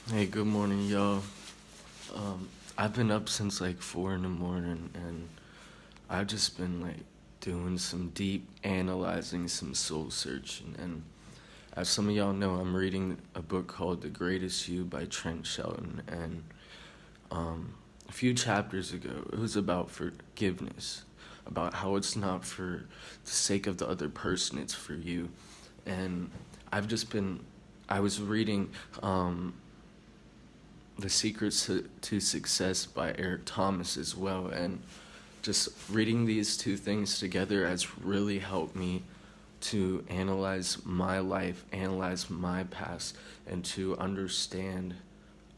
Hey, good morning, y'all. I've been up since like 4 in the morning, and I've just been like doing some deep analyzing, some soul searching. And as some of y'all know, I'm reading a book called The Greatest You by Trent Shelton. And a few chapters ago, it was about forgiveness, about how it's not for the sake of the other person, it's for you. And I've just been, I was reading the Secrets to Success by Eric Thomas as well. And just reading these two things together has really helped me to analyze my life, analyze my past, and to understand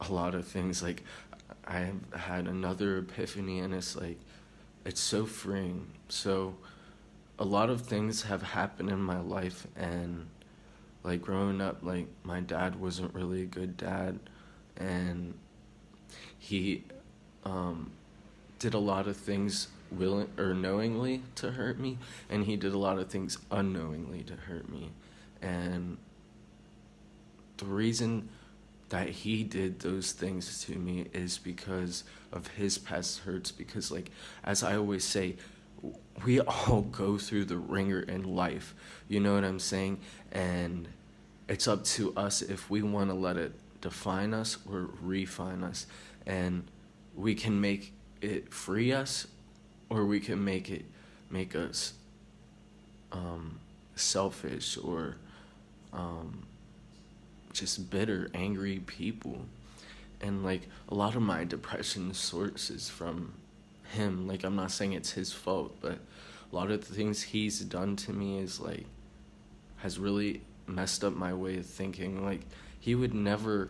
a lot of things. Like, I had another epiphany, and it's so freeing. So, a lot of things have happened in my life, and like growing up, like my dad wasn't really a good dad, and he did a lot of things willing or knowingly to hurt me, and he did a lot of things unknowingly to hurt me. And the reason that he did those things to me is because of his past hurts. Because, like, as I always say, we all go through the ringer in life, you know what I'm saying? And it's up to us if we want to let it define us or refine us. And we can make it free us, or we can make us selfish, or just bitter, angry people. And like a lot of my depression sources from him. Like, I'm not saying it's his fault, but a lot of the things he's done to me is like has really messed up my way of thinking. Like, he would never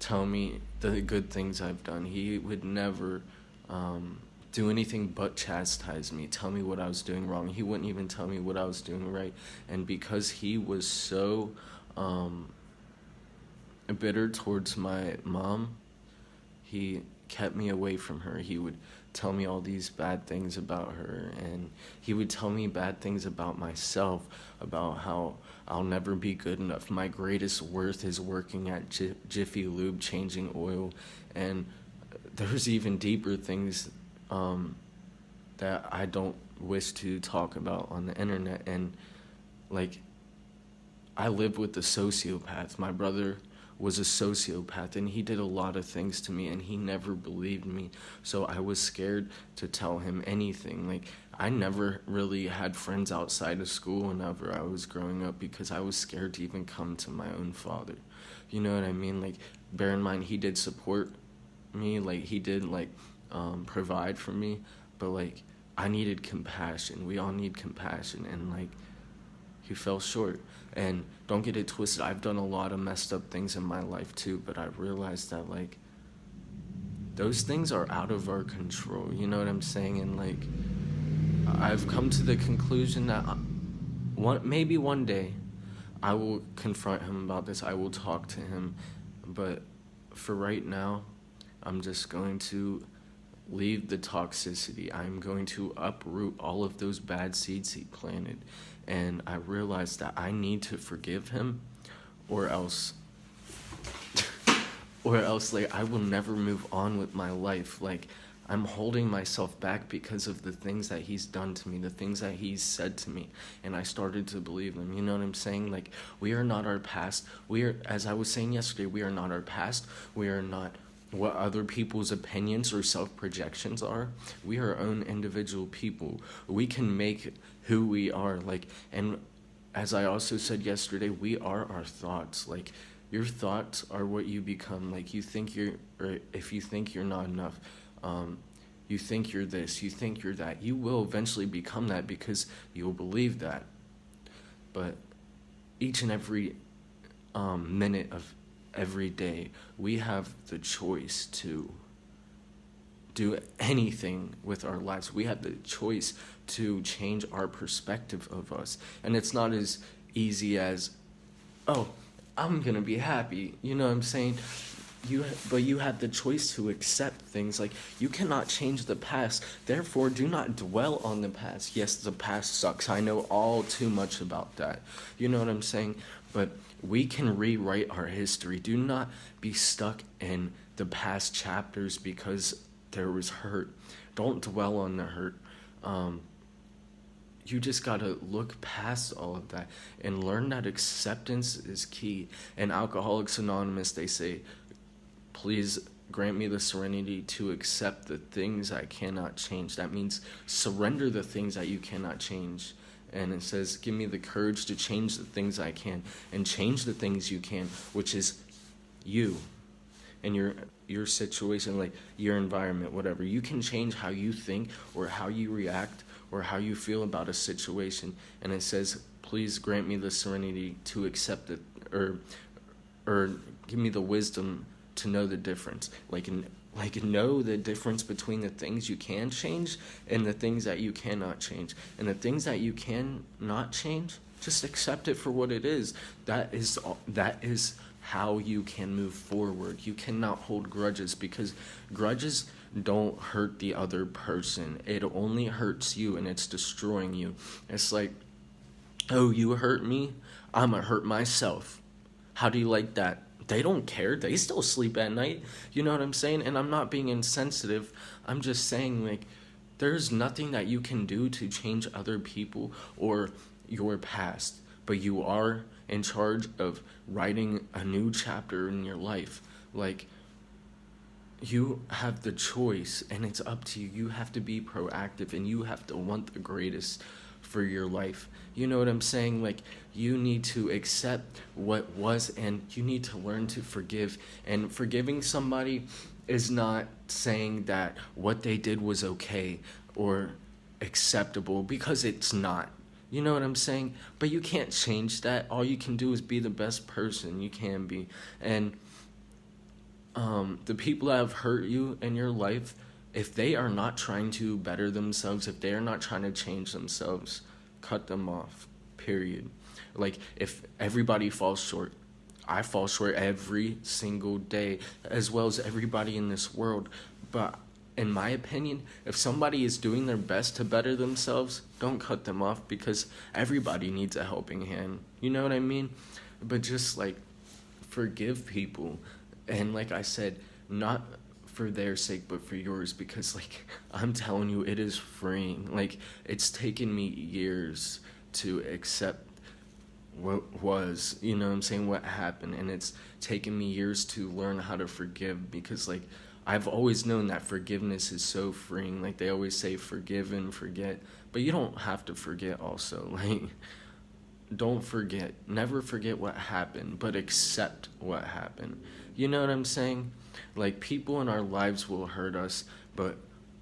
tell me the good things I've done. He would never do anything but chastise me, tell me what I was doing wrong. He wouldn't even tell me what I was doing right. And because he was so bitter towards my mom, he kept me away from her. He would tell me all these bad things about her, and he would tell me bad things about myself, about how I'll never be good enough. My greatest worth is working at Jiffy Lube changing oil. And there's even deeper things that I don't wish to talk about on the internet. And like, I lived with a sociopath. My brother was a sociopath, and he did a lot of things to me, and he never believed me. So I was scared to tell him anything. Like, I never really had friends outside of school whenever I was growing up, because I was scared to even come to my own father. You know what I mean? Like, bear in mind, he did support me. Like, he did like provide for me, but like, I needed compassion. We all need compassion, and like, he fell short. And don't get it twisted, I've done a lot of messed up things in my life too, but I realized that like, those things are out of our control, you know what I'm saying? And like, I've come to the conclusion that maybe one day I will confront him about this, I will talk to him, but for right now, I'm just going to leave the toxicity. I'm going to uproot all of those bad seeds he planted. And I realized that I need to forgive him, or else like, I will never move on with my life. Like, I'm holding myself back because of the things that he's done to me, the things that he's said to me, and I started to believe them. You know what I'm saying? Like, we are not our past. We are, as I was saying yesterday, we are not our past. We are not what other people's opinions or self-projections are. We are our own individual people. We can make who we are. Like, and as I also said yesterday, we are our thoughts. Like, your thoughts are what you become. Like, or if you think you're not enough, you think you're this, you think you're that, you will eventually become that, because you'll believe that. But each and every minute of every day, we have the choice to do anything with our lives. We have the choice to change our perspective of us. And it's not as easy as, oh, I'm gonna be happy, you know what I'm saying? But you have the choice to accept things. Like, you cannot change the past, therefore do not dwell on the past. Yes, the past sucks, I know all too much about that, you know what I'm saying? But we can rewrite our history. Do not be stuck in the past chapters because there was hurt. Don't dwell on the hurt. Um, you just got to look past all of that and learn that acceptance is key. In Alcoholics Anonymous, they say, please grant me the serenity to accept the things I cannot change. That means surrender the things that you cannot change. And it says, give me the courage to change the things I can and change the things you can, which is you and your situation, like your environment, whatever. You can change how you think or how you react or how you feel about a situation. And it says, please grant me the serenity to accept it, or give me the wisdom to know the difference. Like know the difference between the things you can change and the things that you cannot change. And the things that you cannot change, just accept it for what it is. That is how you can move forward. You cannot hold grudges, because grudges don't hurt the other person. It only hurts you, and it's destroying you. It's like, oh, you hurt me, I'm gonna hurt myself. How do you like that? They don't care. They still sleep at night. You know what I'm saying? And I'm not being insensitive. I'm just saying, like, there's nothing that you can do to change other people or your past. But you are in charge of writing a new chapter in your life. Like, you have the choice, and it's up to you. You have to be proactive, and you have to want the greatest for your life. You know what I'm saying? Like, you need to accept what was, and you need to learn to forgive. And forgiving somebody is not saying that what they did was okay or acceptable, because it's not. You know what I'm saying? But you can't change that. All you can do is be the best person you can be. And the people that have hurt you in your life, if they are not trying to better themselves, if they are not trying to change themselves, cut them off, period. Like, if everybody falls short, I fall short every single day, as well as everybody in this world. But in my opinion, if somebody is doing their best to better themselves, don't cut them off, because everybody needs a helping hand. You know what I mean? But just, like, forgive people. And like I said, not for their sake, but for yours, because, like, I'm telling you, it is freeing. Like, it's taken me years to accept what was, you know what I'm saying, what happened, and it's taken me years to learn how to forgive, because, like, I've always known that forgiveness is so freeing. Like, they always say forgive and forget, but you don't have to forget also. Like, don't forget. Never forget what happened, but accept what happened. You know what I'm saying? Like, people in our lives will hurt us, but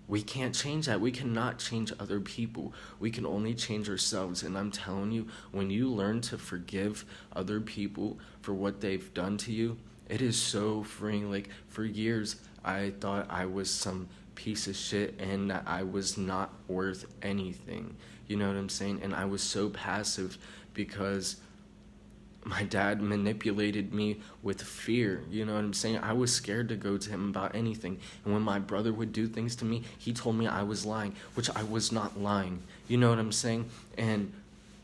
we can't change that. We cannot change other people. We can only change ourselves. And I'm telling you, when you learn to forgive other people for what they've done to you, it is so freeing. Like, for years, I thought I was some piece of shit and that I was not worth anything. You know what I'm saying? And I was so passive because my dad manipulated me with fear. You know what I'm saying? I was scared to go to him about anything. And when my brother would do things to me, he told me I was lying, which I was not lying. You know what I'm saying? And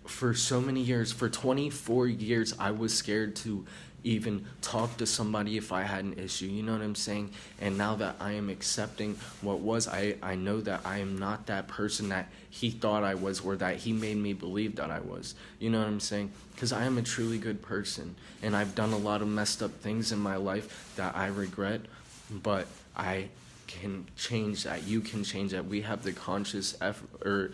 for so many years, for 24 years, I was scared to even talk to somebody if I had an issue. You know what I'm saying? And now that I am accepting what was, I know that I am not that person that he thought I was, or that he made me believe that I was. You know what I'm saying? Because I am a truly good person, and I've done a lot of messed up things in my life that I regret, but I can change that. You can change that. We have the conscious effort, or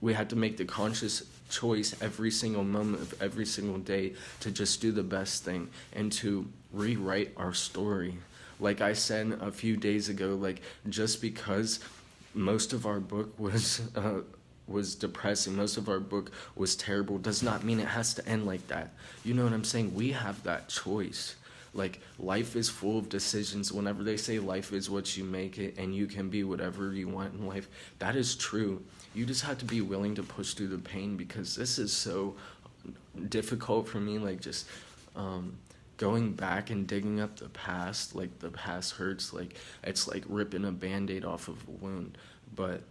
we have to make the conscious choice every single moment of every single day to just do the best thing and to rewrite our story. Like I said a few days ago, like, just because most of our book was depressing, most of our book was terrible, does not mean it has to end like that. You know what I'm saying? We have that choice. Like, life is full of decisions. Whenever they say life is what you make it, and you can be whatever you want in life, that is true. You just have to be willing to push through the pain, because this is so difficult for me. Like, just going back and digging up the past, like, the past hurts. Like, it's like ripping a Band-Aid off of a wound, but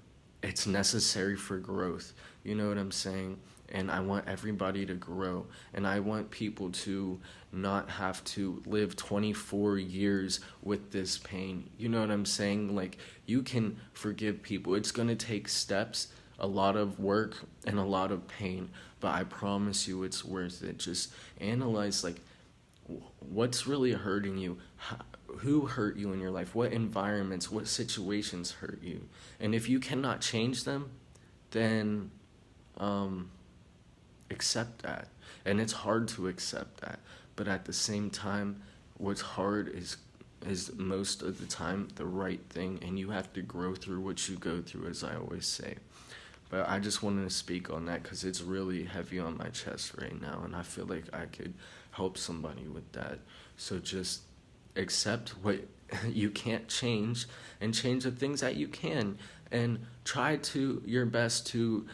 it's necessary for growth. You know what I'm saying? and I want everybody to grow, and I want people to not have to live 24 years with this pain. You know what I'm saying? Like, you can forgive people. It's going to take steps, a lot of work, and a lot of pain, but I promise you it's worth it. Just analyze, like, what's really hurting you. Who hurt you in your life? What environments, what situations hurt you? And if you cannot change them, then accept that. And it's hard to accept that, but at the same time, what's hard is most of the time the right thing, and you have to grow through what you go through, as I always say. But I just wanted to speak on that because it's really heavy on my chest right now, and I feel like I could help somebody with that. So just accept what you can't change and change the things that you can, and try to your best to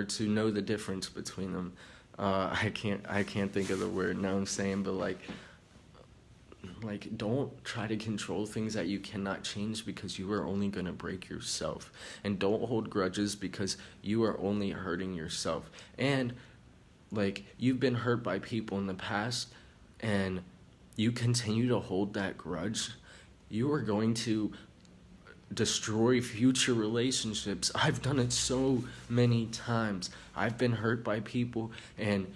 to know the difference between them. I can't think of the word now I'm saying, but like don't try to control things that you cannot change, because you are only going to break yourself. And don't hold grudges, because you are only hurting yourself. And like, you've been hurt by people in the past, and you continue to hold that grudge, you are going to destroy future relationships. I've done it so many times. I've been hurt by people, and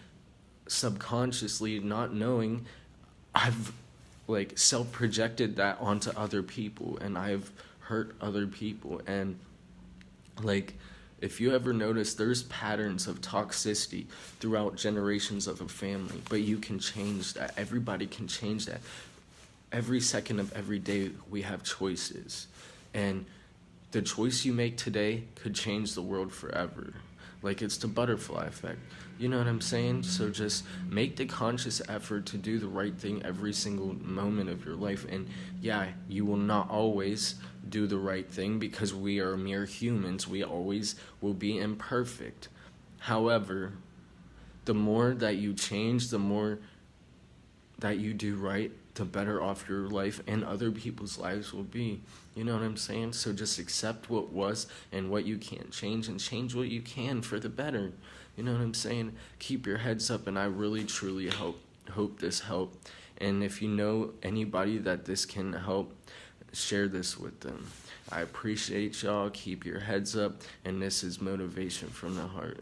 subconsciously, not knowing, I've like self-projected that onto other people, and I've hurt other people. And like, if you ever notice, there's patterns of toxicity throughout generations of a family, but you can change that. Everybody can change that. Every second of every day we have choices, and the choice you make today could change the world forever. Like, it's the butterfly effect. You know what I'm saying? So just make the conscious effort to do the right thing every single moment of your life. And yeah, you will not always do the right thing, because we are mere humans. We always will be imperfect. However, the more that you change, the more that you do right, the better off your life and other people's lives will be. You know what I'm saying? So just accept what was and what you can't change, and change what you can for the better. You know what I'm saying? Keep your heads up, and I really truly hope this helped. And if you know anybody that this can help, share this with them. I appreciate y'all. Keep your heads up, and this is motivation from the heart.